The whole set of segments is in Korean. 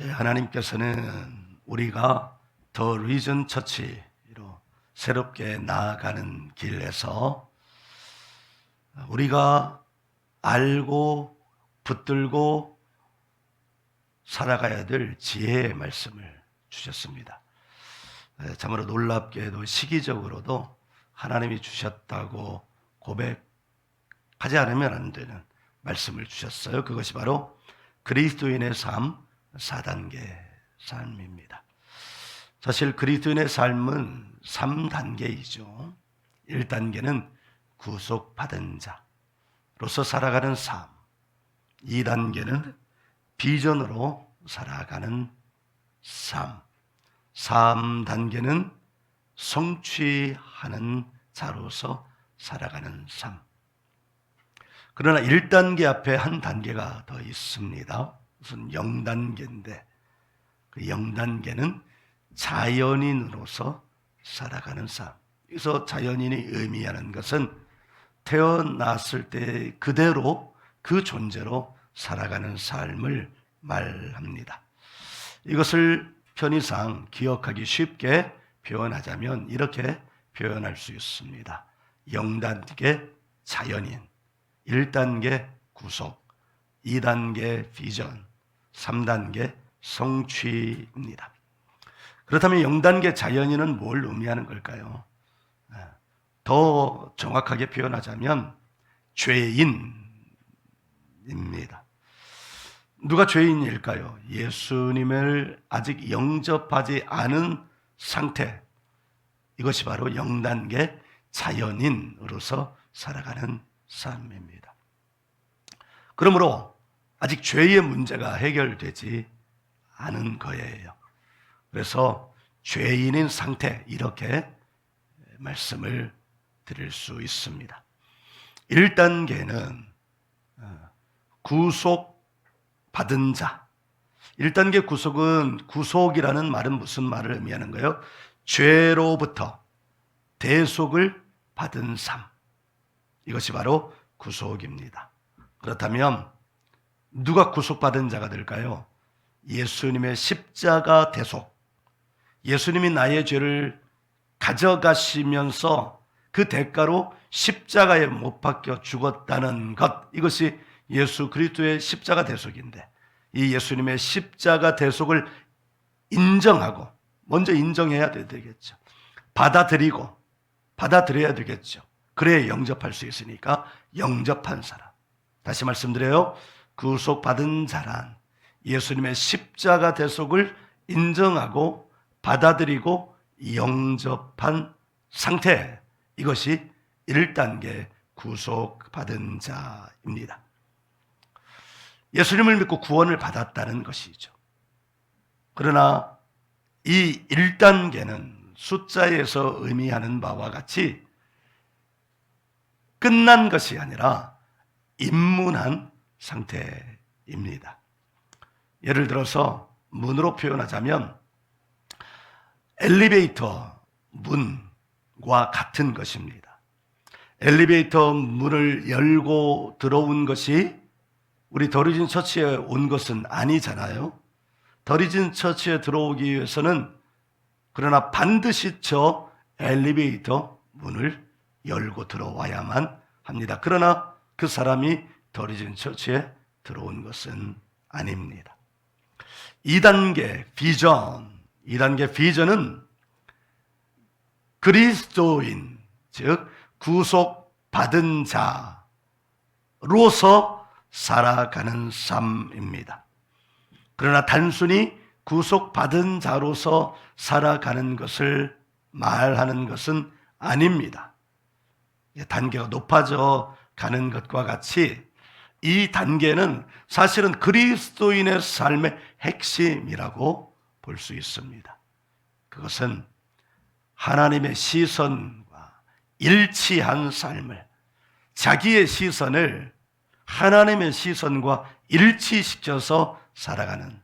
하나님께서는 우리가 더 리전 처치로 새롭게 나아가는 길에서 우리가 알고 붙들고 살아가야 될 지혜의 말씀을 주셨습니다. 참으로 놀랍게도 시기적으로도 하나님이 주셨다고 고백하지 않으면 안 되는 말씀을 주셨어요. 그것이 바로 그리스도인의 삶 4단계 삶입니다. 사실 그리스도인의 삶은 3단계이죠. 1단계는 구속받은 자로서 살아가는 삶, 2단계는 비전으로 살아가는 삶, 3단계는 성취하는 자로서 살아가는 삶. 그러나 1단계 앞에 한 단계가 더 있습니다. 무슨 0단계인데 그 0단계는 자연인으로서 살아가는 삶. 그래서 자연인이 의미하는 것은 태어났을 때 그대로 그 존재로 살아가는 삶을 말합니다. 이것을 편의상 기억하기 쉽게 표현하자면 이렇게 표현할 수 있습니다. 0단계 자연인, 1단계 구속, 2단계 비전, 3단계 성취입니다. 그렇다면 0단계 자연인은 뭘 의미하는 걸까요? 더 정확하게 표현하자면 죄인입니다. 누가 죄인일까요? 예수님을 아직 영접하지 않은 상태, 이것이 바로 0단계 자연인으로서 살아가는 삶입니다. 그러므로 아직 죄의 문제가 해결되지 않은 거예요. 그래서 죄인인 상태, 이렇게 말씀을 드릴 수 있습니다. 1단계는 구속받은 자. 1단계 구속은, 구속이라는 말은 무슨 말을 의미하는 거예요? 죄로부터 대속을 받은 삶. 이것이 바로 구속입니다. 그렇다면 누가 구속받은 자가 될까요? 예수님의 십자가 대속. 예수님이 나의 죄를 가져가시면서 그 대가로 십자가에 못 박혀 죽었다는 것, 이것이 예수 그리스도의 십자가 대속인데, 이 예수님의 십자가 대속을 인정하고, 먼저 인정해야 되겠죠. 받아들여야 되겠죠. 그래야 영접할 수 있으니까 영접한 사람. 다시 말씀드려요. 구속받은 자란 예수님의 십자가 대속을 인정하고 받아들이고 영접한 상태, 이것이 1단계 구속받은 자입니다. 예수님을 믿고 구원을 받았다는 것이죠. 그러나 이 1단계는 숫자에서 의미하는 바와 같이 끝난 것이 아니라 입문한 상태입니다. 예를 들어서 문으로 표현하자면 엘리베이터 문과 같은 것입니다. 엘리베이터 문을 열고 들어온 것이 우리 더리진 처치에 온 것은 아니잖아요. 더리진 처치에 들어오기 위해서는 그러나 반드시 저 엘리베이터 문을 열고 들어와야만 합니다. 그러나 그 사람이 더리진 처치에 들어온 것은 아닙니다. 2단계 비전, 2단계 비전은 그리스도인, 즉 구속받은 자로서 살아가는 삶입니다. 그러나 단순히 구속받은 자로서 살아가는 것을 말하는 것은 아닙니다. 단계가 높아져 가는 것과 같이 이 단계는 사실은 그리스도인의 삶의 핵심이라고 볼 수 있습니다. 그것은 하나님의 시선과 일치한 삶을, 자기의 시선을 하나님의 시선과 일치시켜서 살아가는,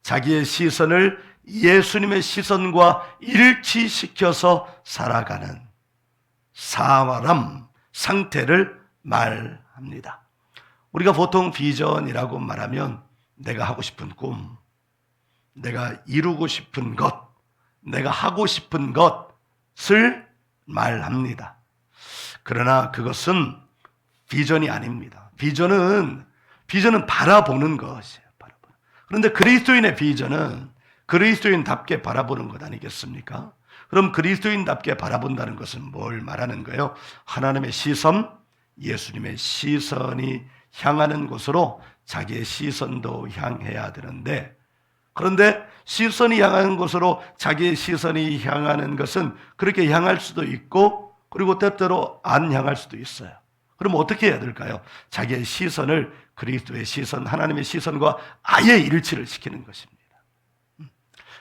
자기의 시선을 예수님의 시선과 일치시켜서 살아가는 사람 상태를 말합니다. 우리가 보통 비전이라고 말하면 내가 하고 싶은 꿈, 내가 이루고 싶은 것, 내가 하고 싶은 것을 말합니다. 그러나 그것은 비전이 아닙니다. 비전은 바라보는 것이에요. 그런데 그리스도인의 비전은 그리스도인답게 바라보는 것 아니겠습니까? 그럼 그리스도인답게 바라본다는 것은 뭘 말하는 거예요? 하나님의 시선, 예수님의 시선이 향하는 곳으로 자기의 시선도 향해야 되는데, 그런데 시선이 향하는 곳으로 자기의 시선이 향하는 것은 그렇게 향할 수도 있고, 그리고 때때로 안 향할 수도 있어요. 그럼 어떻게 해야 될까요? 자기의 시선을 그리스도의 시선, 하나님의 시선과 아예 일치를 시키는 것입니다.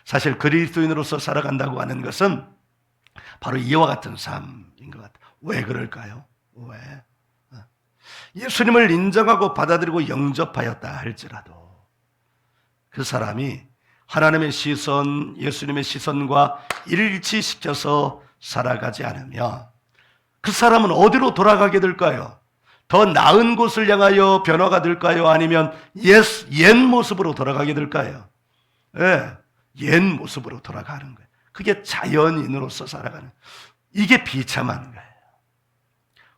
사실 그리스도인으로서 살아간다고 하는 것은 바로 이와 같은 삶인 것 같아요. 왜 그럴까요? 왜? 예수님을 인정하고 받아들이고 영접하였다 할지라도 그 사람이 하나님의 시선, 예수님의 시선과 일치시켜서 살아가지 않으면 그 사람은 어디로 돌아가게 될까요? 더 나은 곳을 향하여 변화가 될까요? 아니면 옛 모습으로 돌아가게 될까요? 옛 모습으로 돌아가는 거예요. 그게 자연인으로서 살아가는, 이게 비참한 거예요.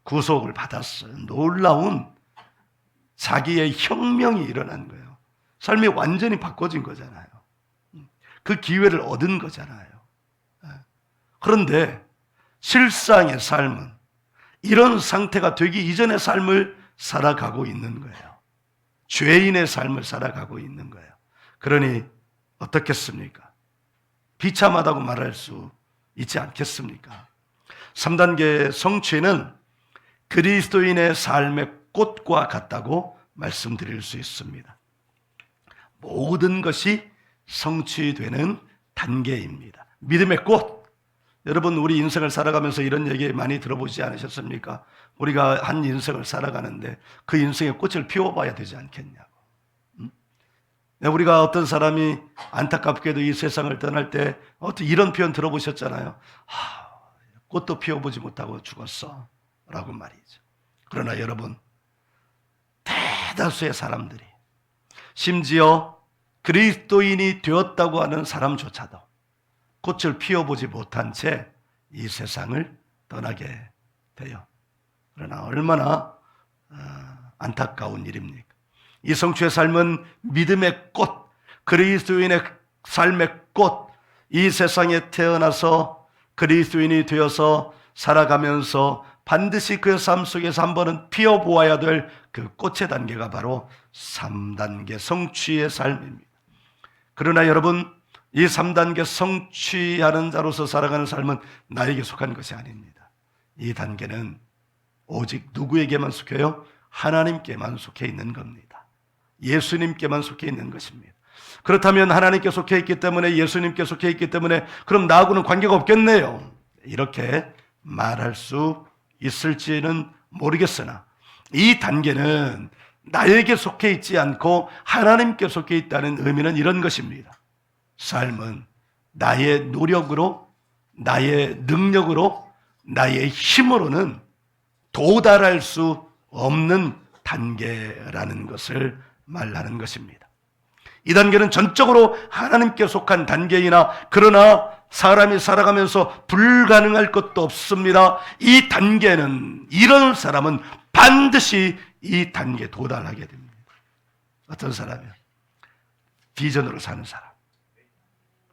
구속을 받았어요. 놀라운 자기의 혁명이 일어난 거예요. 삶이 완전히 바꿔진 거잖아요. 그 기회를 얻은 거잖아요. 그런데 실상의 삶은 이런 상태가 되기 이전의 삶을 살아가고 있는 거예요. 죄인의 삶을 살아가고 있는 거예요. 그러니 어떻겠습니까? 비참하다고 말할 수 있지 않겠습니까? 3단계 성취는 그리스도인의 삶의 꽃과 같다고 말씀드릴 수 있습니다. 모든 것이 성취되는 단계입니다. 믿음의 꽃. 여러분, 우리 인생을 살아가면서 이런 얘기 많이 들어보지 않으셨습니까? 우리가 한 인생을 살아가는데 그 인생의 꽃을 피워봐야 되지 않겠냐고. 우리가 어떤 사람이 안타깝게도 이 세상을 떠날 때 이런 표현 들어보셨잖아요. 꽃도 피워보지 못하고 죽었어 라고 말이죠. 그러나 여러분, 대다수의 사람들이, 심지어 그리스도인이 되었다고 하는 사람조차도 꽃을 피워보지 못한 채 이 세상을 떠나게 돼요. 그러나 얼마나 안타까운 일입니까? 이 성취의 삶은 믿음의 꽃, 그리스도인의 삶의 꽃, 이 세상에 태어나서 그리스도인이 되어서 살아가면서 반드시 그 삶 속에서 한 번은 피워보아야 될 그 꽃의 단계가 바로 3단계 성취의 삶입니다. 그러나 여러분, 이 3단계 성취하는 자로서 살아가는 삶은 나에게 속한 것이 아닙니다. 이 단계는 오직 누구에게만 속해요? 하나님께만 속해 있는 겁니다. 예수님께만 속해 있는 것입니다. 그렇다면 하나님께 속해 있기 때문에, 예수님께 속해 있기 때문에 그럼 나하고는 관계가 없겠네요, 이렇게 말할 수 있을지는 모르겠으나 이 단계는 나에게 속해 있지 않고 하나님께 속해 있다는 의미는 이런 것입니다. 삶은 나의 노력으로, 나의 능력으로, 나의 힘으로는 도달할 수 없는 단계라는 것을 말하는 것입니다. 이 단계는 전적으로 하나님께 속한 단계이나, 그러나 사람이 살아가면서 불가능할 것도 없습니다. 이 단계는, 이런 사람은 반드시 이 단계에 도달하게 됩니다. 어떤 사람이요? 비전으로 사는 사람.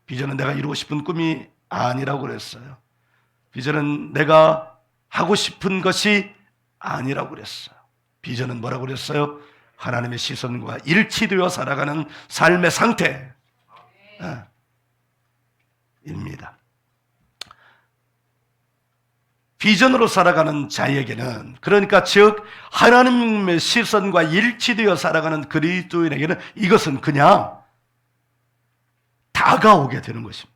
비전은 내가 이루고 싶은 꿈이 아니라고 그랬어요. 비전은 내가 하고 싶은 것이 아니라고 그랬어요. 비전은 뭐라고 그랬어요? 하나님의 시선과 일치되어 살아가는 삶의 상태 입니다. 비전으로 살아가는 자에게는, 그러니까 즉 하나님의 시선과 일치되어 살아가는 그리스도인에게는 이것은 그냥 다가오게 되는 것입니다.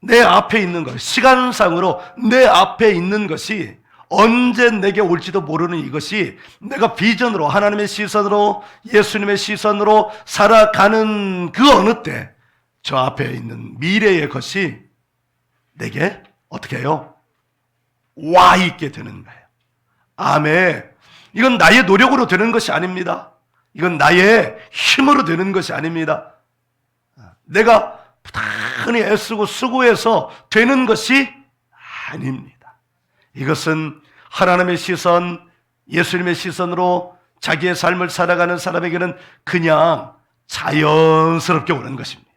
내 앞에 있는 것, 시간상으로 내 앞에 있는 것이 언제 내게 올지도 모르는 이것이, 내가 비전으로, 하나님의 시선으로, 예수님의 시선으로 살아가는 그 어느 때 저 앞에 있는 미래의 것이 내게 어떻게 해요? 와 있게 되는 거예요. 아멘. 이건 나의 노력으로 되는 것이 아닙니다. 이건 나의 힘으로 되는 것이 아닙니다. 내가 부단히 애쓰고 수고해서 되는 것이 아닙니다. 이것은 하나님의 시선, 예수님의 시선으로 자기의 삶을 살아가는 사람에게는 그냥 자연스럽게 오는 것입니다.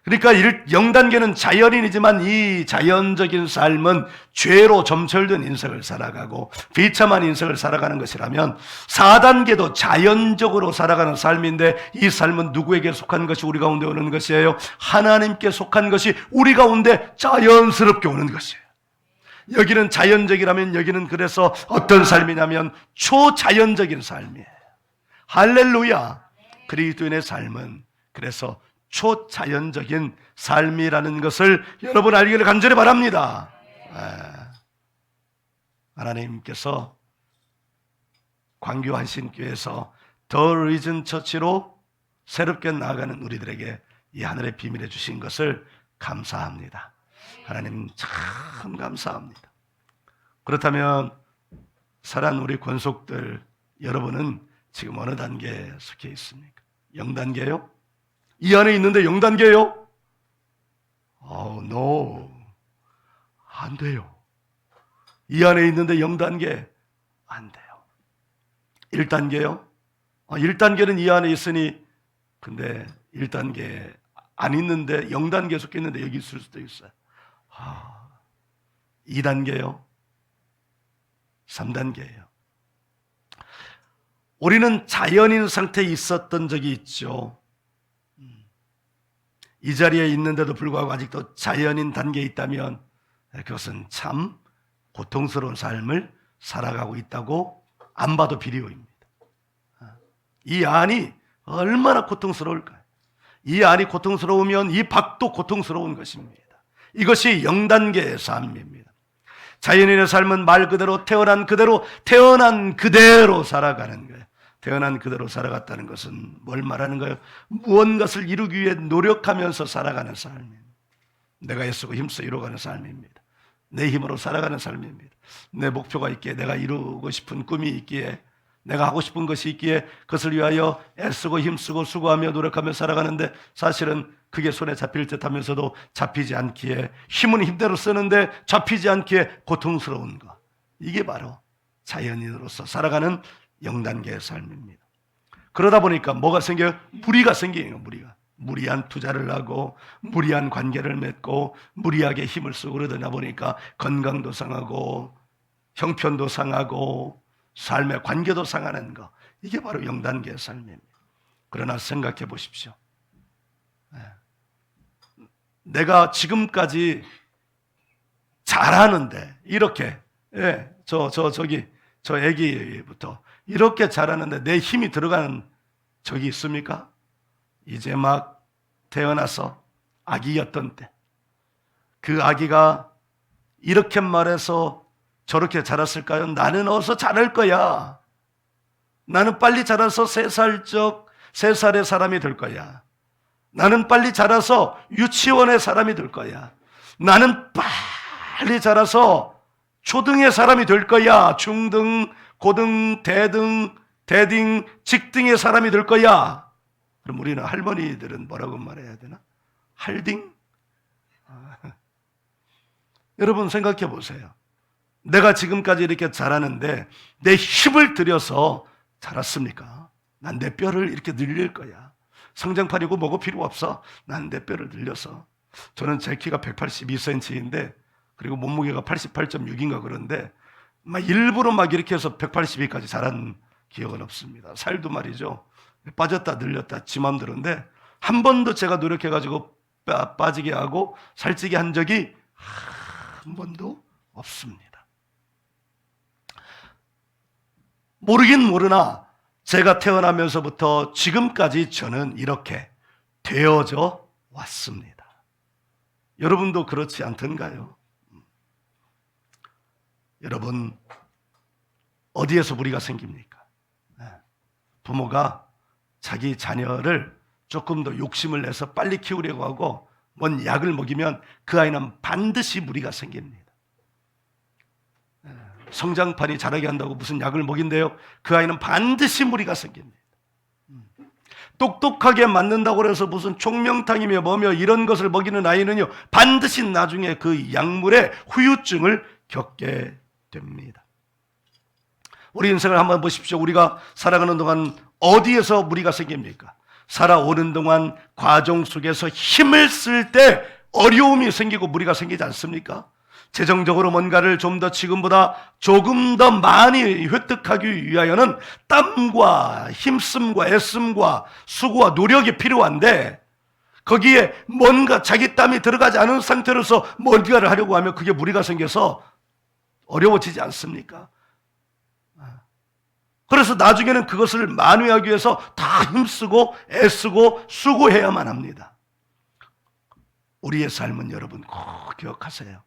그러니까 0단계는 자연인이지만 이 자연적인 삶은 죄로 점철된 인생을 살아가고 비참한 인생을 살아가는 것이라면 4단계도 자연적으로 살아가는 삶인데, 이 삶은 누구에게 속한 것이 우리 가운데 오는 것이에요? 하나님께 속한 것이 우리 가운데 자연스럽게 오는 것이에요. 여기는 자연적이라면 여기는 그래서 어떤 삶이냐면 초자연적인 삶이에요. 할렐루야. 그리스도인의 삶은 그래서 초자연적인 삶이라는 것을 여러분 알기를 간절히 바랍니다. 하나님께서 광교하신 교회에서 더 리전 처치로 새롭게 나아가는 우리들에게 이 하늘의 비밀해 주신 것을 감사합니다. 하나님 참 감사합니다. 그렇다면 사랑하는 우리 권속들, 여러분은 지금 어느 단계에 속해 있습니까? 0단계요? 이 안에 있는데 0단계요? No. 안 돼요. 이 안에 있는데 0단계 안 돼요. 1단계요? 1단계는 이 안에 있으니, 근데 1단계 안 있는데 0단계에 속해 있는데 여기 있을 수도 있어요. 2단계요? 3단계예요. 우리는 자연인 상태에 있었던 적이 있죠. 이 자리에 있는데도 불구하고 아직도 자연인 단계에 있다면 그것은 참 고통스러운 삶을 살아가고 있다고 안 봐도 비리오입니다. 이 안이 얼마나 고통스러울까요? 이 안이 고통스러우면 이 밖도 고통스러운 것입니다. 이것이 0단계의 삶입니다. 자연인의 삶은 말 그대로 태어난 그대로 살아가는 거예요. 태어난 그대로 살아갔다는 것은 뭘 말하는 거예요? 무언가를 이루기 위해 노력하면서 살아가는 삶입니다. 내가 애쓰고 힘써 이루어가는 삶입니다. 내 힘으로 살아가는 삶입니다. 내 목표가 있기에, 내가 이루고 싶은 꿈이 있기에, 내가 하고 싶은 것이 있기에 그것을 위하여 애쓰고 힘쓰고 수고하며 노력하며 살아가는데, 사실은 그게 손에 잡힐 듯 하면서도 잡히지 않기에, 힘은 힘대로 쓰는데 잡히지 않기에 고통스러운 것, 이게 바로 자연인으로서 살아가는 0단계의 삶입니다. 그러다 보니까 뭐가 생겨요? 무리가 생겨요. 무리한 투자를 하고 무리한 관계를 맺고 무리하게 힘을 쓰고 그러다 보니까 건강도 상하고 형편도 상하고 삶의 관계도 상하는 거, 이게 바로 0단계의 삶입니다. 그러나 생각해 보십시오. 내가 지금까지 잘하는데 이렇게, 저 애기부터 이렇게 잘하는데 내 힘이 들어가는 적이 있습니까? 이제 막 태어나서 아기였던 때, 그 아기가 이렇게 말해서 저렇게 자랐을까요? 나는 어서 자랄 거야. 나는 빨리 자라서 3살의 사람이 될 거야. 나는 빨리 자라서 유치원의 사람이 될 거야. 나는 빨리 자라서 초등의 사람이 될 거야. 중등, 고등, 대등, 직등의 사람이 될 거야. 그럼 우리는 할머니들은 뭐라고 말해야 되나? 할딩? 여러분 생각해 보세요. 내가 지금까지 이렇게 자라는데 내 힘을 들여서 자랐습니까? 난 내 뼈를 이렇게 늘릴 거야. 성장판이고 뭐고 필요 없어. 난 내 뼈를 늘려서. 저는 제 키가 182cm인데 그리고 몸무게가 88.6인가 그런데 일부러 이렇게 해서 182까지 자란 기억은 없습니다. 살도 말이죠, 빠졌다 늘렸다 지 맘대로인데 한 번도 제가 노력해가지고 빠지게 하고 살찌게 한 적이 한 번도 없습니다. 모르긴 모르나 제가 태어나면서부터 지금까지 저는 이렇게 되어져 왔습니다. 여러분도 그렇지 않던가요? 여러분, 어디에서 무리가 생깁니까? 부모가 자기 자녀를 조금 더 욕심을 내서 빨리 키우려고 하고 뭔 약을 먹이면 그 아이는 반드시 무리가 생깁니다. 성장판이 자라게 한다고 무슨 약을 먹인대요? 그 아이는 반드시 무리가 생깁니다. 똑똑하게 만든다고 해서 무슨 총명탕이며 뭐며 이런 것을 먹이는 아이는요, 반드시 나중에 그 약물의 후유증을 겪게 됩니다. 우리 인생을 한번 보십시오. 우리가 살아가는 동안 어디에서 무리가 생깁니까? 살아오는 동안 과정 속에서 힘을 쓸 때 어려움이 생기고 무리가 생기지 않습니까? 재정적으로 뭔가를 좀 더 지금보다 조금 더 많이 획득하기 위하여는 땀과 힘씀과 애씀과 수고와 노력이 필요한데, 거기에 뭔가 자기 땀이 들어가지 않은 상태로서 뭔가를 하려고 하면 그게 무리가 생겨서 어려워지지 않습니까? 그래서 나중에는 그것을 만회하기 위해서 다 힘쓰고 애쓰고 수고해야만 합니다. 우리의 삶은 여러분 꼭 기억하세요.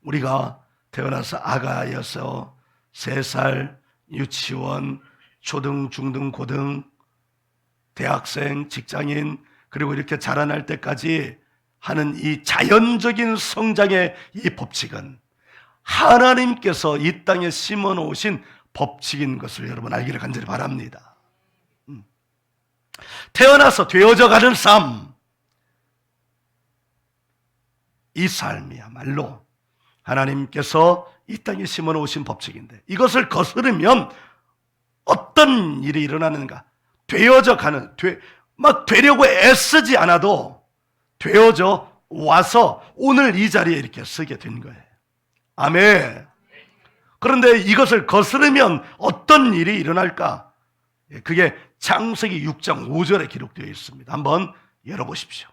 우리가 태어나서 아가여서 3살, 유치원, 초등, 중등, 고등, 대학생, 직장인, 그리고 이렇게 자라날 때까지 하는 이 자연적인 성장의 이 법칙은 하나님께서 이 땅에 심어 놓으신 법칙인 것을 여러분 알기를 간절히 바랍니다. 태어나서 되어져 가는 삶, 이 삶이야말로 하나님께서 이 땅에 심어 놓으신 법칙인데, 이것을 거스르면 어떤 일이 일어나는가? 되어져 가는, 막 되려고 애쓰지 않아도 되어져 와서 오늘 이 자리에 이렇게 서게 된 거예요. 아멘. 그런데 이것을 거스르면 어떤 일이 일어날까? 그게 창세기 6장 5절에 기록되어 있습니다. 한번 열어보십시오.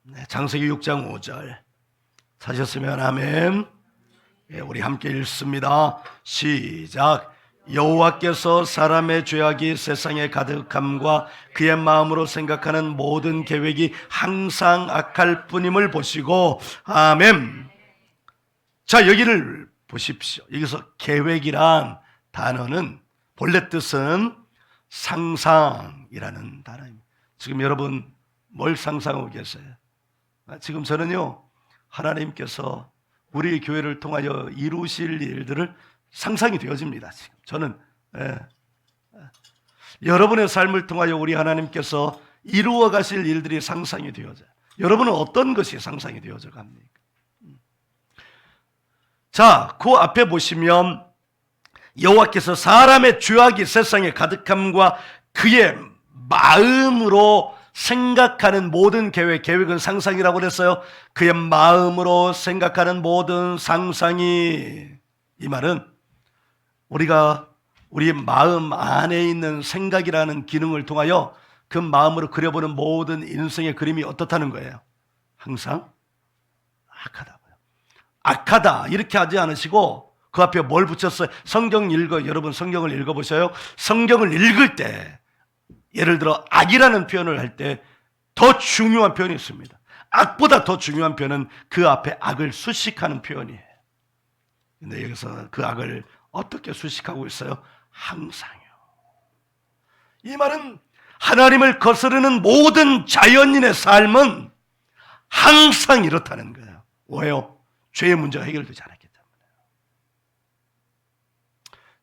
네, 창세기 6장 5절 찾으셨으면 아멘. 우리 함께 읽습니다. 시작. 여호와께서 사람의 죄악이 세상에 가득함과 그의 마음으로 생각하는 모든 계획이 항상 악할 뿐임을 보시고, 아멘. 자, 여기를 보십시오. 여기서 계획이란 단어는 본래 뜻은 상상이라는 단어입니다. 지금 여러분 뭘 상상하고 계세요? 지금 저는요, 하나님께서 우리 교회를 통하여 이루실 일들을 상상이 되어집니다. 지금 저는 여러분의 삶을 통하여 우리 하나님께서 이루어 가실 일들이 상상이 되어져요. 여러분은 어떤 것이 상상이 되어져 갑니까? 자, 그 앞에 보시면 여호와께서 사람의 죄악이 세상에 가득함과 그의 마음으로 생각하는 모든 계획은 상상이라고 그랬어요. 그의 마음으로 생각하는 모든 상상이, 이 말은 우리가 우리 마음 안에 있는 생각이라는 기능을 통하여 그 마음으로 그려보는 모든 인생의 그림이 어떻다는 거예요? 항상 악하다고요. 악하다 이렇게 하지 않으시고 그 앞에 뭘 붙였어요? 여러분 성경을 읽어보셔요. 성경을 읽을 때 예를 들어 악이라는 표현을 할 때 더 중요한 표현이 있습니다. 악보다 더 중요한 표현은 그 앞에 악을 수식하는 표현이에요. 근데 여기서 그 악을 어떻게 수식하고 있어요? 항상요. 이 말은 하나님을 거스르는 모든 자연인의 삶은 항상 이렇다는 거예요. 왜요? 죄의 문제가 해결되지 않았기 때문에.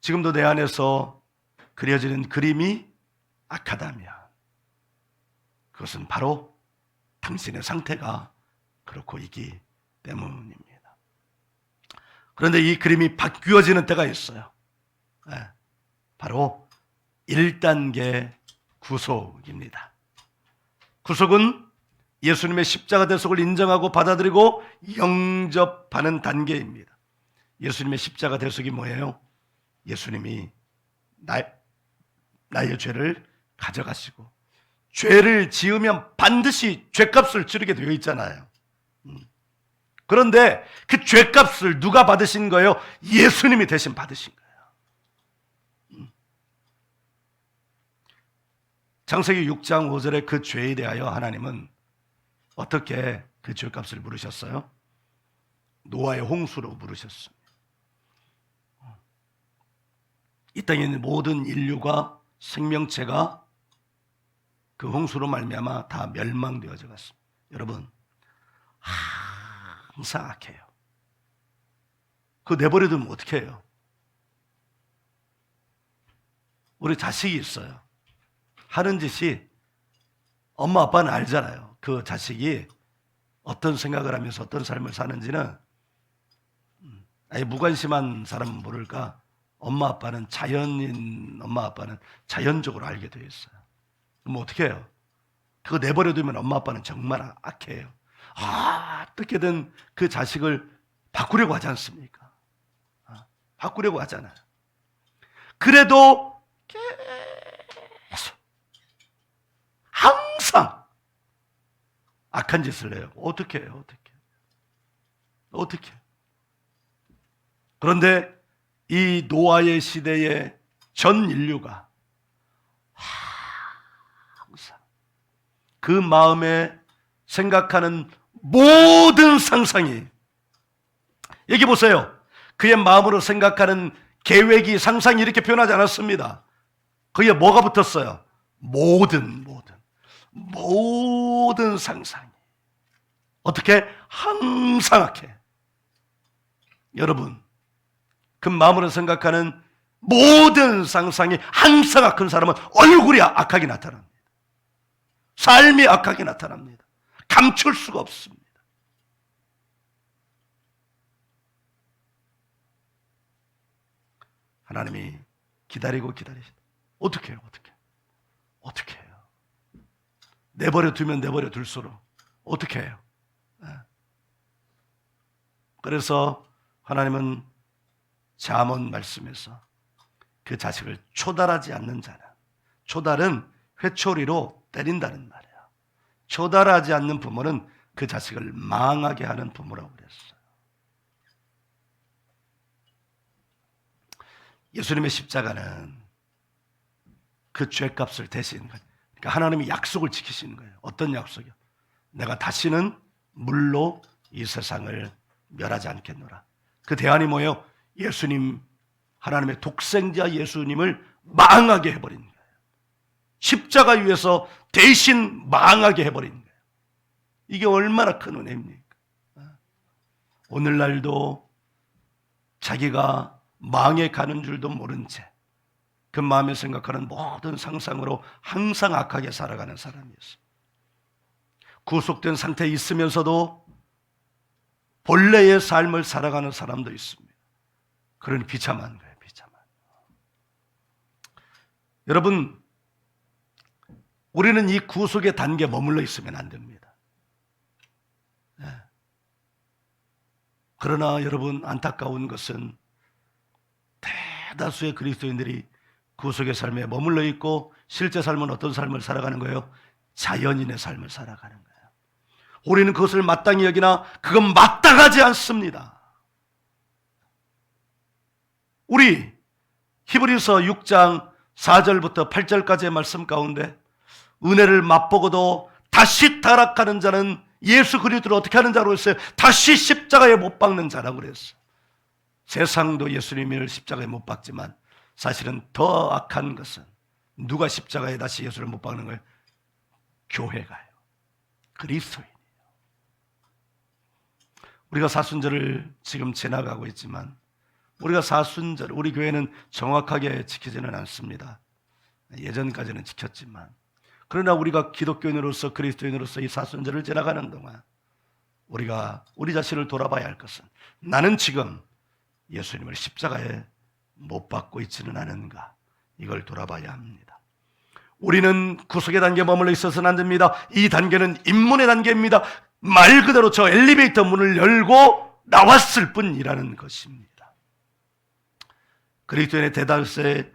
지금도 내 안에서 그려지는 그림이 악하다면 그것은 바로 당신의 상태가 그렇고 있기 때문입니다. 그런데 이 그림이 바뀌어지는 때가 있어요. 바로 1단계 구속입니다. 구속은 예수님의 십자가 대속을 인정하고 받아들이고 영접하는 단계입니다. 예수님의 십자가 대속이 뭐예요? 예수님이 나의 죄를 가져가시고 죄를 지으면 반드시 죄값을 치르게 되어 있잖아요. 그런데 그 죄값을 누가 받으신 거예요? 예수님이 대신 받으신 거예요. 창세기 6장 5절에 그 죄에 대하여 하나님은 어떻게 그 죄값을 물으셨어요? 노아의 홍수로 물으셨습니다. 이 땅에 있는 모든 인류가 생명체가 그 홍수로 말미암아 다 멸망되어져 갔습니다. 여러분, 항상 악해요. 그거 내버려두면 어떻게 해요? 우리 자식이 있어요. 하는 짓이 엄마 아빠는 알잖아요. 그 자식이 어떤 생각을 하면서 어떤 삶을 사는지는. 아니, 무관심한 사람은 모를까? 엄마 아빠는 엄마 아빠는 자연적으로 알게 되어 있어요. 그럼 어떻게 해요? 그거 내버려두면 엄마 아빠는 정말 악해요. 어떻게든 그 자식을 바꾸려고 하지 않습니까? 바꾸려고 하잖아요. 그래도 계속 항상 악한 짓을 해요. 어떻게 해요? 어떻게? 그런데 이 노아의 시대에 전 인류가 항상 그 마음에 생각하는 모든 상상이, 여기 보세요. 그의 마음으로 생각하는 계획이, 상상이 이렇게 표현하지 않았습니다. 거기에 뭐가 붙었어요? 모든 상상이. 어떻게? 항상 악해. 여러분, 그 마음으로 생각하는 모든 상상이 항상 악한 사람은 얼굴이 악하게 나타납니다. 삶이 악하게 나타납니다. 감출 수가 없습니다. 하나님이 기다리고 기다리시다. 어떻게 해요? 내버려 두면 내버려 둘수록 어떻게 해요? 그래서 하나님은 잠언 말씀에서 그 자식을 초달하지 않는 자는, 초달은 회초리로 때린다는 말이에요. 초달하지 않는 부모는 그 자식을 망하게 하는 부모라고 그랬어요. 예수님의 십자가는 그 죄값을 대신, 그러니까 하나님이 약속을 지키시는 거예요. 어떤 약속이요? 내가 다시는 물로 이 세상을 멸하지 않겠노라. 그 대안이 뭐예요? 예수님, 하나님의 독생자 예수님을 망하게 해버린 거예요. 십자가 위에서 대신 망하게 해버린 거예요. 이게 얼마나 큰 은혜입니까? 오늘날도 자기가 망해 가는 줄도 모른 채 그 마음에 생각하는 모든 상상으로 항상 악하게 살아가는 사람이었어요. 구속된 상태에 있으면서도 본래의 삶을 살아가는 사람도 있습니다. 그러니 비참한 거예요. 여러분, 우리는 이 구속의 단계에 머물러 있으면 안 됩니다. 그러나 여러분, 안타까운 것은 대다수의 그리스도인들이 구속의 삶에 머물러 있고 실제 삶은 어떤 삶을 살아가는 거예요? 자연인의 삶을 살아가는 거예요. 우리는 그것을 마땅히 여기나 그건 마땅하지 않습니다. 우리 히브리서 6장 4절부터 8절까지의 말씀 가운데 은혜를 맛보고도 다시 타락하는 자는 예수 그리스도를 어떻게 하는 자로 했어요? 다시 십자가에 못 박는 자라고 그랬어요. 세상도 예수님을 십자가에 못 박지만 사실은 더 악한 것은 누가 십자가에 다시 예수를 못 박는 거예요? 교회가요. 그리스도인이에요. 우리가 사순절을 지금 지나가고 있지만 우리가 사순절, 우리 교회는 정확하게 지키지는 않습니다. 예전까지는 지켰지만, 그러나 우리가 기독교인으로서, 그리스도인으로서 이 사순절을 지나가는 동안 우리가 우리 자신을 돌아봐야 할 것은, 나는 지금 예수님을 십자가에 못 박고 있지는 않은가, 이걸 돌아봐야 합니다. 우리는 구속의 단계에 머물러 있어서는 안 됩니다. 이 단계는 입문의 단계입니다. 말 그대로 저 엘리베이터 문을 열고 나왔을 뿐이라는 것입니다. 그리스도인의 대다수의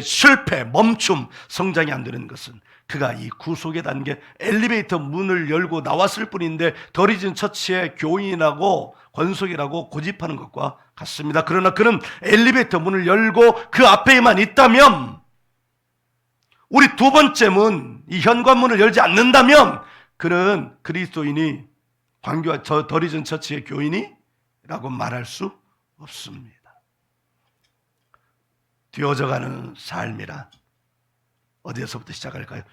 실패, 멈춤, 성장이 안 되는 것은 그가 이 구속의 단계, 엘리베이터 문을 열고 나왔을 뿐인데 더리진 처치의 교인이라고 권속이라고 고집하는 것과 같습니다. 그러나 그는 엘리베이터 문을 열고 그 앞에만 있다면, 우리 두 번째 문, 이 현관문을 열지 않는다면 그는 그리스도인이, 광교와 더리진 처치의 교인이라고 말할 수 없습니다. 뒤어져가는 삶이란 어디에서부터 시작할까요?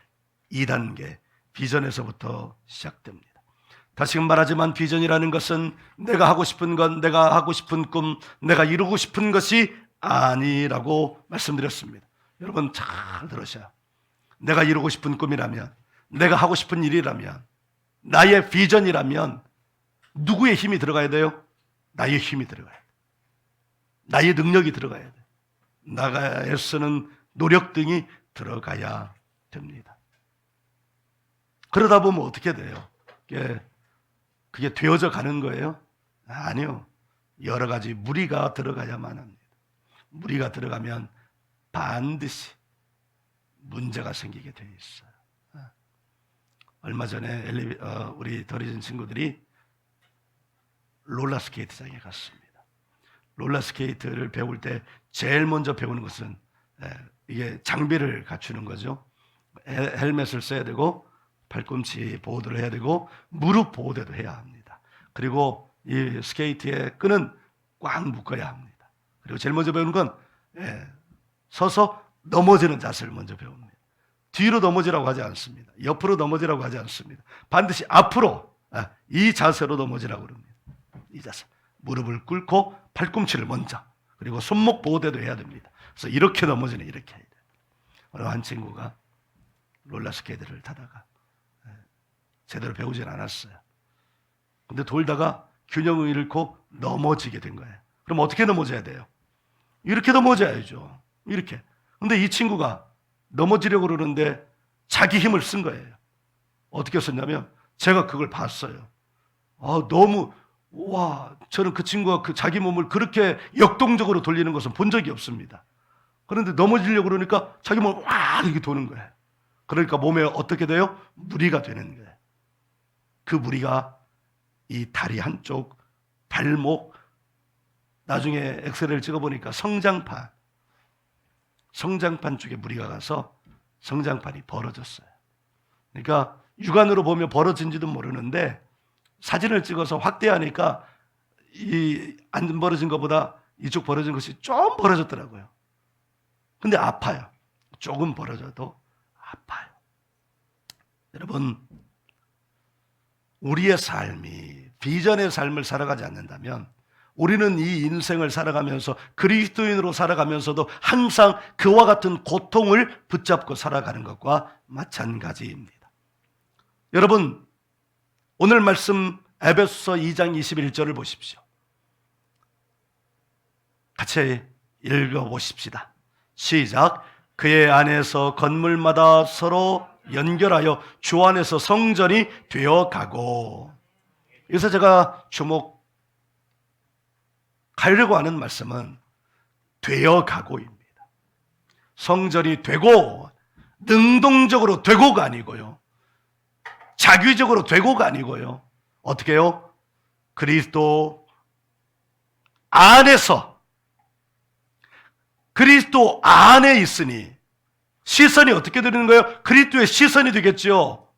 2단계 비전에서부터 시작됩니다. 다시금 말하지만 비전이라는 것은 내가 하고 싶은 것, 내가 하고 싶은 꿈, 내가 이루고 싶은 것이 아니라고 말씀드렸습니다. 여러분 잘 들으셔요. 내가 이루고 싶은 꿈이라면, 내가 하고 싶은 일이라면, 나의 비전이라면 누구의 힘이 들어가야 돼요? 나의 힘이 들어가야 돼요. 나의 능력이 들어가야 돼요. 나가 애쓰는 노력 등이 들어가야 됩니다. 그러다 보면 어떻게 돼요? 그게 되어져 가는 거예요? 아니요. 여러 가지 무리가 들어가야만 합니다. 무리가 들어가면 반드시 문제가 생기게 돼 있어요. 얼마 전에 우리 더리진 친구들이 롤러스케이트장에 갔습니다. 롤러스케이트를 배울 때 제일 먼저 배우는 것은 이게 장비를 갖추는 거죠. 헬멧을 써야 되고 팔꿈치 보호대를 해야 되고 무릎 보호대도 해야 합니다. 그리고 이 스케이트의 끈은 꽉 묶어야 합니다. 그리고 제일 먼저 배우는 건 서서 넘어지는 자세를 먼저 배웁니다. 뒤로 넘어지라고 하지 않습니다. 옆으로 넘어지라고 하지 않습니다. 반드시 앞으로 이 자세로 넘어지라고 그럽니다. 이 자세. 무릎을 꿇고 팔꿈치를 먼저, 그리고 손목 보호대도 해야 됩니다. 그래서 이렇게 넘어지는, 이렇게 해야 돼요. 어느 한 친구가 롤러스케이트를 타다가 제대로 배우진 않았어요. 근데 돌다가 균형을 잃고 넘어지게 된 거예요. 그럼 어떻게 넘어져야 돼요? 이렇게 넘어져야죠. 이렇게. 근데 이 친구가 넘어지려고 그러는데 자기 힘을 쓴 거예요. 어떻게 썼냐면 제가 그걸 봤어요. 저는 그 친구가 그 자기 몸을 그렇게 역동적으로 돌리는 것은 본 적이 없습니다. 그런데 넘어지려고 그러니까 자기 몸을 와 이렇게 도는 거예요. 그러니까 몸에 어떻게 돼요? 무리가 되는 거예요. 그 무리가 이 다리 한쪽, 발목, 나중에 엑스레이를 찍어보니까 성장판 쪽에 무리가 가서 성장판이 벌어졌어요. 그러니까 육안으로 보면 벌어진지도 모르는데 사진을 찍어서 확대하니까 이 안 벌어진 것보다 이쪽 벌어진 것이 좀 벌어졌더라고요. 근데 아파요. 조금 벌어져도 아파요. 여러분, 우리의 삶이 비전의 삶을 살아가지 않는다면 우리는 이 인생을 살아가면서 그리스도인으로 살아가면서도 항상 그와 같은 고통을 붙잡고 살아가는 것과 마찬가지입니다. 여러분, 오늘 말씀 에베소서 2장 21절을 보십시오. 같이 읽어보십시다. 시작. 그의 안에서 건물마다 서로 연결하여 주 안에서 성전이 되어가고. 여기서 제가 주목하려고 하는 말씀은 되어가고입니다. 성전이 되고, 능동적으로 되고가 아니고요, 자규적으로 되고가 아니고요, 어떻게 해요? 그리스도 안에서, 그리스도 안에 있으니 시선이 어떻게 되는 거예요? 그리스도의 시선이 되겠죠.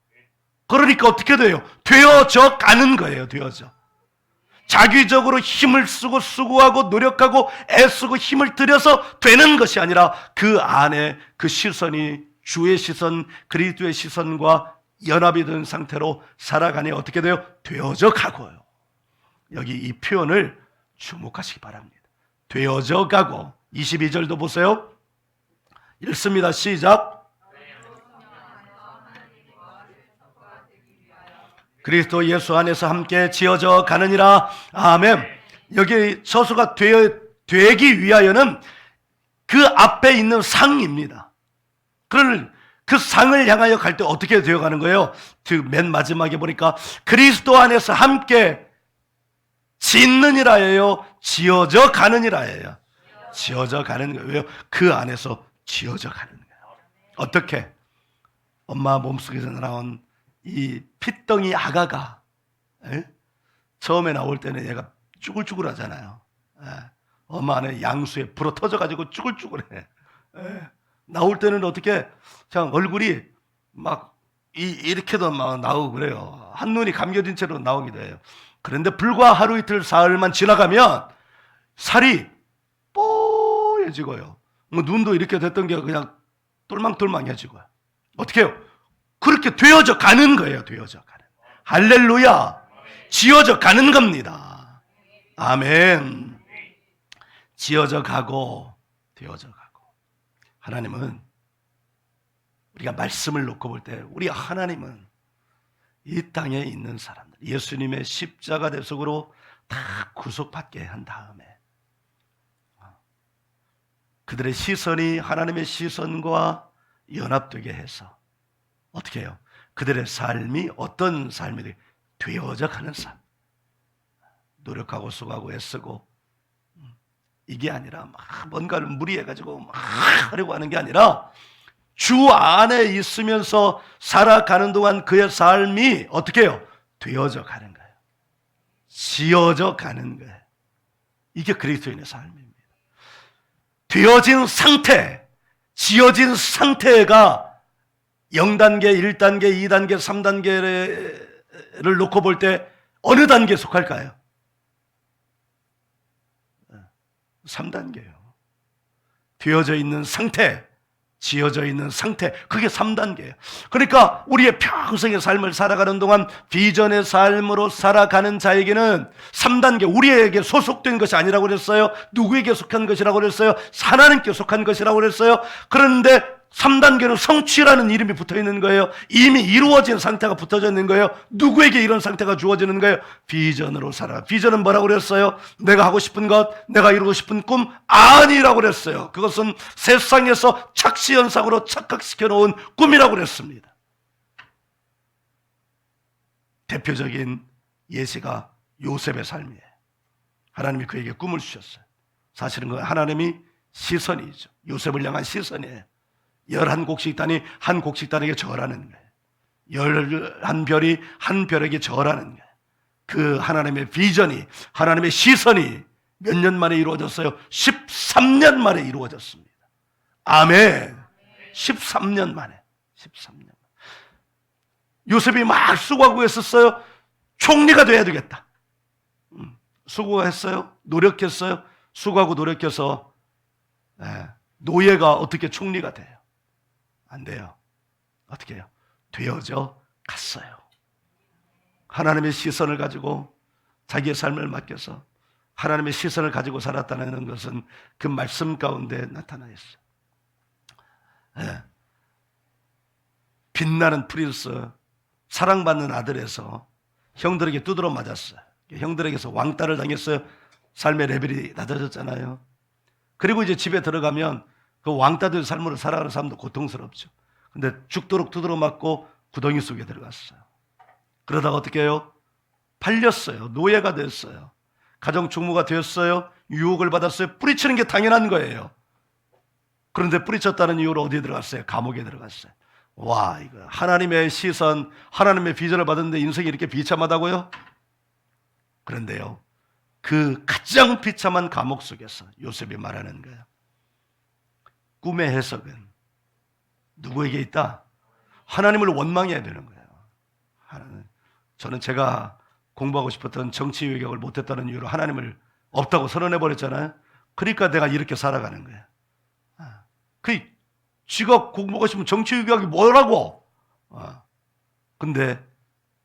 그러니까 어떻게 돼요? 되어져 가는 거예요. 되어져. 자기적으로 힘을 쓰고 수고하고 노력하고 애쓰고 힘을 들여서 되는 것이 아니라 그 안에 그 시선이 주의 시선, 그리스도의 시선과 연합이 된 상태로 살아가니 어떻게 돼요? 되어져 가고요. 여기 이 표현을 주목하시기 바랍니다. 되어져 가고. 22절도 보세요. 읽습니다. 시작. 그리스도 예수 안에서 함께 지어져 가느니라. 아멘. 여기 저수가 되기 위하여는 그 앞에 있는 상입니다. 그 상을 향하여 갈 때 어떻게 되어가는 거예요? 맨 마지막에 보니까 그리스도 안에서 함께 짓느니라예요, 지어져 가느니라예요. 지어져 가는 거예요. 왜요? 그 안에서 지어져 가는 거예요. 어떻게? 엄마 몸속에서 나온 이 핏덩이 아가가 처음에 나올 때는 얘가 쭈글쭈글 하잖아요. 엄마 안에 양수에 불어 터져가지고 쭈글쭈글해. 나올 때는 어떻게 그냥 얼굴이 막 이렇게도 막 나오고 그래요. 한눈이 감겨진 채로 나오기도 해요. 그런데 불과 하루 이틀 사흘만 지나가면 살이 뽀얘지고요. 뭐 눈도 이렇게 됐던 게 그냥 똘망똘망해지고요. 어떻게 해요? 그렇게 되어져 가는 거예요. 되어져 가는. 할렐루야. 지어져 가는 겁니다. 아멘. 지어져 가고 되어져 가고. 하나님은 우리가 말씀을 놓고 볼 때 우리 하나님은 이 땅에 있는 사람들, 예수님의 십자가 대속으로 다 구속받게 한 다음에 그들의 시선이 하나님의 시선과 연합되게 해서 어떻게 해요? 그들의 삶이 어떤 삶이 되어져 가는 삶. 노력하고 수고하고 애쓰고 이게 아니라 막 뭔가를 무리해가지고 막 하려고 하는 게 아니라 주 안에 있으면서 살아가는 동안 그의 삶이 어떻게 해요? 되어져 가는 거예요. 지어져 가는 거예요. 이게 그리스도인의 삶입니다. 되어진 상태, 지어진 상태가 0단계, 1단계, 2단계, 3단계를 놓고 볼 때 어느 단계에 속할까요? 3단계예요. 되어져 있는 상태, 지어져 있는 상태, 그게 3단계예요. 그러니까 우리의 평생의 삶을 살아가는 동안 비전의 삶으로 살아가는 자에게는 3단계, 우리에게 소속된 것이 아니라고 그랬어요. 누구에게 속한 것이라고 그랬어요? 하나님께 속한 것이라고 그랬어요. 그런데 3단계는 성취라는 이름이 붙어 있는 거예요. 이미 이루어진 상태가 붙어져 있는 거예요. 누구에게 이런 상태가 주어지는 거예요? 비전으로 살아. 비전은 뭐라고 그랬어요? 내가 하고 싶은 것, 내가 이루고 싶은 꿈 아니라고 그랬어요. 그것은 세상에서 착시현상으로 착각시켜 놓은 꿈이라고 그랬습니다. 대표적인 예시가 요셉의 삶이에요. 하나님이 그에게 꿈을 주셨어요. 사실은 그 하나님이 시선이죠. 요셉을 향한 시선이에요. 11곡식단이 한 곡식단에게 절하는 거예요. 11별이 한 별에게 절하는 거예요. 그 하나님의 비전이, 하나님의 시선이 몇 년 만에 이루어졌어요? 13년 만에 이루어졌습니다. 아멘. 13년 만에. 13년. 요셉이 막 수고하고 했었어요. 총리가 돼야 되겠다. 수고했어요. 노력했어요. 수고하고 노력해서 노예가 어떻게 총리가 돼요? 안 돼요. 어떻게 해요? 되어져 갔어요. 하나님의 시선을 가지고 자기의 삶을 맡겨서 하나님의 시선을 가지고 살았다는 것은 그 말씀 가운데 나타나 있어요. 빛나는 프린스, 사랑받는 아들에서 형들에게 두드러 맞았어요. 형들에게서 왕따를 당했어요. 삶의 레벨이 낮아졌잖아요. 그리고 이제 집에 들어가면 그 왕따들 삶으로 살아가는 사람도 고통스럽죠. 근데 죽도록 두드러 맞고 구덩이 속에 들어갔어요. 그러다가 어떻게 해요? 팔렸어요. 노예가 됐어요. 가정총무가 되었어요. 유혹을 받았어요. 뿌리치는 게 당연한 거예요. 그런데 뿌리쳤다는 이유로 어디에 들어갔어요? 감옥에 들어갔어요. 와, 이거 하나님의 시선, 하나님의 비전을 받았는데 인생이 이렇게 비참하다고요? 그런데요, 그 가장 비참한 감옥 속에서 요셉이 말하는 거예요. 꿈의 해석은 누구에게 있다? 하나님을 원망해야 되는 거예요. 저는 제가 공부하고 싶었던 정치 외교를 못했다는 이유로 하나님을 없다고 선언해버렸잖아요. 그러니까 내가 이렇게 살아가는 거예요. 지가 공부하고 싶으면 정치 외교학이 뭐라고? 근데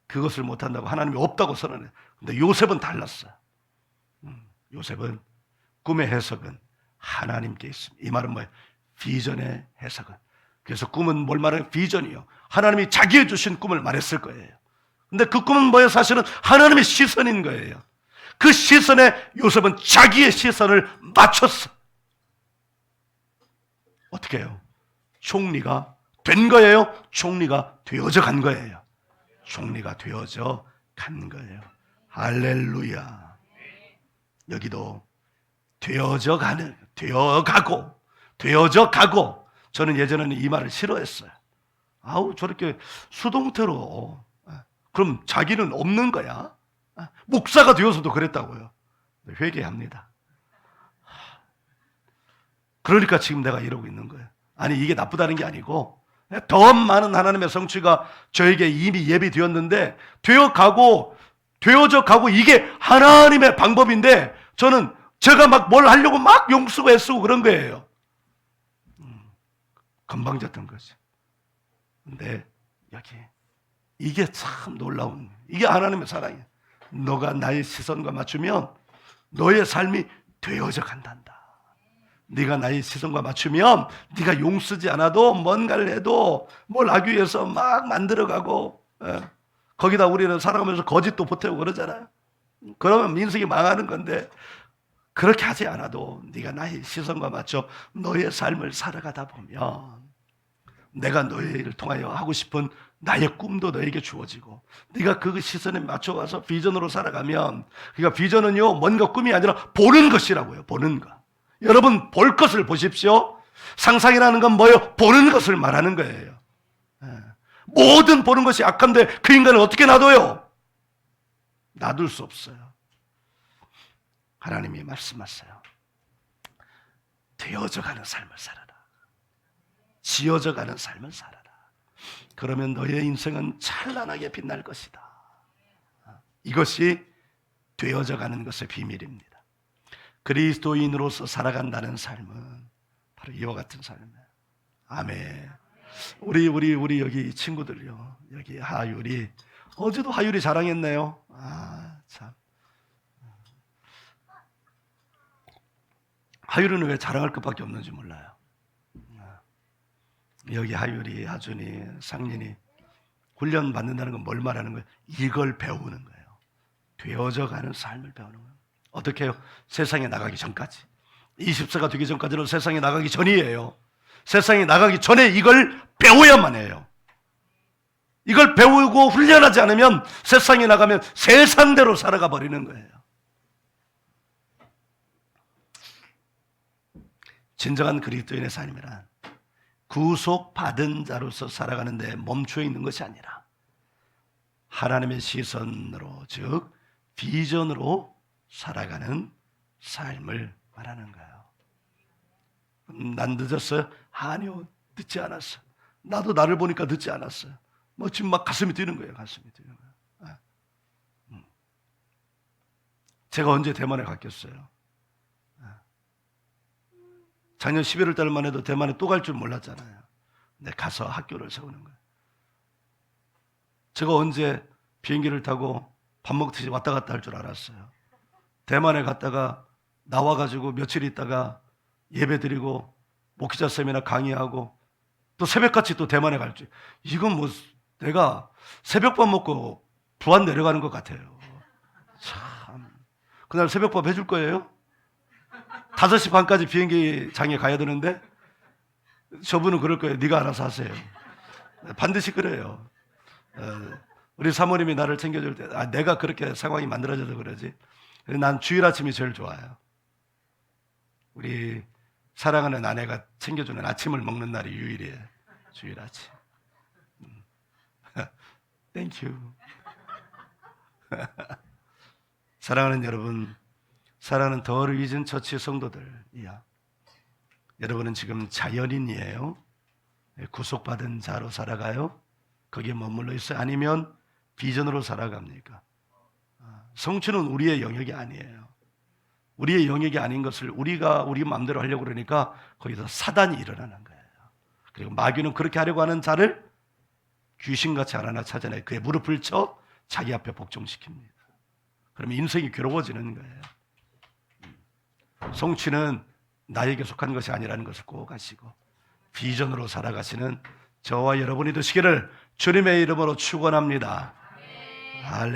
그것을 못한다고 하나님이 없다고 선언해요. 근데 요셉은 달랐어요. 요셉은 꿈의 해석은 하나님께 있습니다. 이 말은 뭐예요? 비전의 해석은. 그래서 꿈은 뭘 말해요? 비전이요. 하나님이 자기의 주신 꿈을 말했을 거예요. 근데 그 꿈은 뭐예요? 사실은 하나님의 시선인 거예요. 그 시선에 요셉은 자기의 시선을 맞췄어. 어떻게 해요? 총리가 된 거예요? 총리가 되어져 간 거예요? 총리가 되어져 간 거예요. 할렐루야. 여기도 되어져 가고, 저는 예전에는 이 말을 싫어했어요. 아우, 저렇게 수동태로, 그럼 자기는 없는 거야? 목사가 되어서도 그랬다고요. 회개합니다. 그러니까 지금 내가 이러고 있는 거예요. 아니, 이게 나쁘다는 게 아니고, 더 많은 하나님의 성취가 저에게 이미 예비되었는데, 되어져 가고, 이게 하나님의 방법인데, 저는 제가 막 뭘 하려고 막 용쓰고 애쓰고 그런 거예요. 건방졌던 거죠. 근데 여기 이게 참 놀라운, 이게 하나님의 사랑이에요. 너가 나의 시선과 맞추면 너의 삶이 되어져 간단다. 네가 나의 시선과 맞추면 네가 용 쓰지 않아도 뭔가를 해도 뭘 하기 위해서 막 만들어가고, 거기다 우리는 살아가면서 거짓도 보태고 그러잖아요. 그러면 인생이 망하는 건데, 그렇게 하지 않아도 네가 나의 시선과 맞춰 너의 삶을 살아가다 보면 내가 너희를 통하여 하고 싶은 나의 꿈도 너에게 주어지고, 네가 그 시선에 맞춰가서 비전으로 살아가면, 그러니까 비전은요 뭔가 꿈이 아니라 보는 것이라고요. 보는 것. 여러분 볼 것을 보십시오. 상상이라는 건 뭐예요? 보는 것을 말하는 거예요. 모든 보는 것이 악한데 그 인간을 어떻게 놔둬요? 놔둘 수 없어요. 하나님이 말씀하세요. 되어져가는 삶을 살아라. 지어져가는 삶을 살아라. 그러면 너의 인생은 찬란하게 빛날 것이다. 이것이 되어져가는 것의 비밀입니다. 그리스도인으로서 살아간다는 삶은 바로 이와 같은 삶이에요. 아멘. 우리 여기 친구들요. 여기 하율이, 어제도 하율이 자랑했네요. 참. 하율이는 왜 자랑할 것밖에 없는지 몰라요. 여기 하율이, 하준이, 상린이 훈련 받는다는 건 뭘 말하는 거예요? 이걸 배우는 거예요. 되어져 가는 삶을 배우는 거예요. 어떻게 해요? 세상에 나가기 전까지. 20세가 되기 전까지는 세상에 나가기 전이에요. 세상에 나가기 전에 이걸 배워야만 해요. 이걸 배우고 훈련하지 않으면 세상에 나가면 세상대로 살아가 버리는 거예요. 진정한 그리스도인의 삶이란 구속받은 자로서 살아가는 데 멈춰 있는 것이 아니라 하나님의 시선으로, 즉 비전으로 살아가는 삶을 말하는 거예요. 난 늦었어요? 아니요, 늦지 않았어요. 나도 나를 보니까 늦지 않았어요. 뭐 지금 막 가슴이 뛰는 거예요. 가슴이 뛰는 거예요. 제가 언제 대만에 갔겠어요? 작년 11월 달만 해도 대만에 또 갈 줄 몰랐잖아요. 근데 가서 학교를 세우는 거예요. 제가 언제 비행기를 타고 밥 먹듯이 왔다 갔다 할 줄 알았어요. 대만에 갔다가 나와가지고 며칠 있다가 예배 드리고 목회자 세미나 강의하고 또 새벽같이 또 대만에 갈 줄. 이건 뭐 내가 새벽밥 먹고 부안 내려가는 것 같아요. 참. 그날 새벽밥 해줄 거예요? 5시 반까지 비행기 장에 가야 되는데 저분은 그럴 거예요. 네가 알아서 하세요. 반드시 그래요. 우리 사모님이 나를 챙겨줄 때 내가 그렇게 상황이 만들어져서 그러지. 난 주일 아침이 제일 좋아요. 우리 사랑하는 아내가 챙겨주는 아침을 먹는 날이 유일이에요. 주일 아침. 땡큐. 사랑하는 여러분, 사랑하는 더 리전 처치 성도들이야. 여러분은 지금 자연인이에요. 구속받은 자로 살아가요? 거기에 머물러 있어요? 아니면 비전으로 살아갑니까? 성취는 우리의 영역이 아니에요. 우리의 영역이 아닌 것을 우리가 우리 마음대로 하려고 그러니까 거기서 사단이 일어나는 거예요. 그리고 마귀는 그렇게 하려고 하는 자를 귀신같이 하나하나 찾아내 그의 무릎을 쳐 자기 앞에 복종시킵니다. 그러면 인생이 괴로워지는 거예요. 성취는 나에게 속한 것이 아니라는 것을 꼭 아시고 비전으로 살아가시는 저와 여러분이 되시기를 주님의 이름으로 축원합니다. 할렐루야.